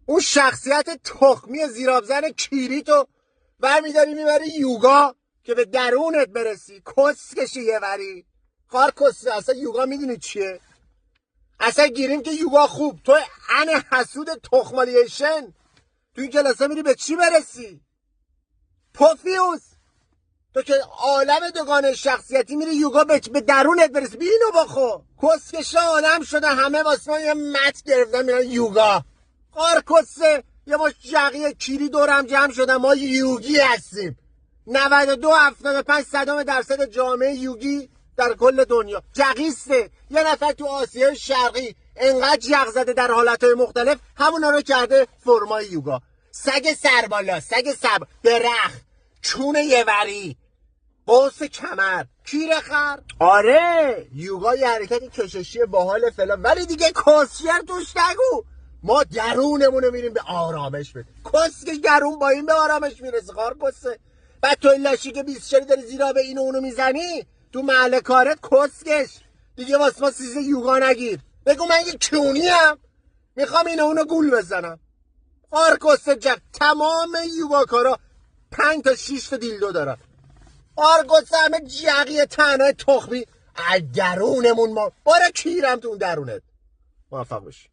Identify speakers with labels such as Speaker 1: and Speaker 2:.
Speaker 1: اون شخصیت تخمی زیرابزن کیریتو برمیداری میبری یوگا که به درونت برسی. کس کشی یه وری خار کسه. اصلا یوگا میدونی چیه؟ اصلا گیریم که یوگا خوب. تو حسود تخمالیشن تو این کلاسه میری به چی برسی؟ پوفیوس تو که عالم دوگانه شخصیتی میری یوگا به درونت برسی. بینو باخو کسکش آدم شده همه واسه یه مت گرفتن میرن یوگا. قار کسه یه ما جقی کیری دورم جمع شدن. ما یوگی هستیم. 92.75% جامعه یوگی در کل دنیا جقیسته. یه نفر تو آسیای شرقی انقدر جق زده در حالتهای مختلف همونا رو کرده فرمای یوگا. سگ سربالا، سگ درخت، چون یه وری، قوس کمر، کیر خر. آره یوگا یه حرکت کششی باحال فلان، ولی دیگه کسیر توش نگو. ما درونمونو میریم به آرامش بده. کسکش درون با این به آرامش میرسه. خار کسه. بعد تو این لاشی که 20 داری زیرا به اینو اونو میزنی تو محل کارت کسکش دیگه واسه ما سیزه یوگا نگیر. بگو من یه کونیم میخوام اینو اونو گول بزنم. خار کسه جق. تمام یوگا کارا 5 تا 6 تا دیلدو دارن. آرگوسه همه جقی تنهای تخمی درونمون. ما باره کیرم تو اون درونت. موفق باشی.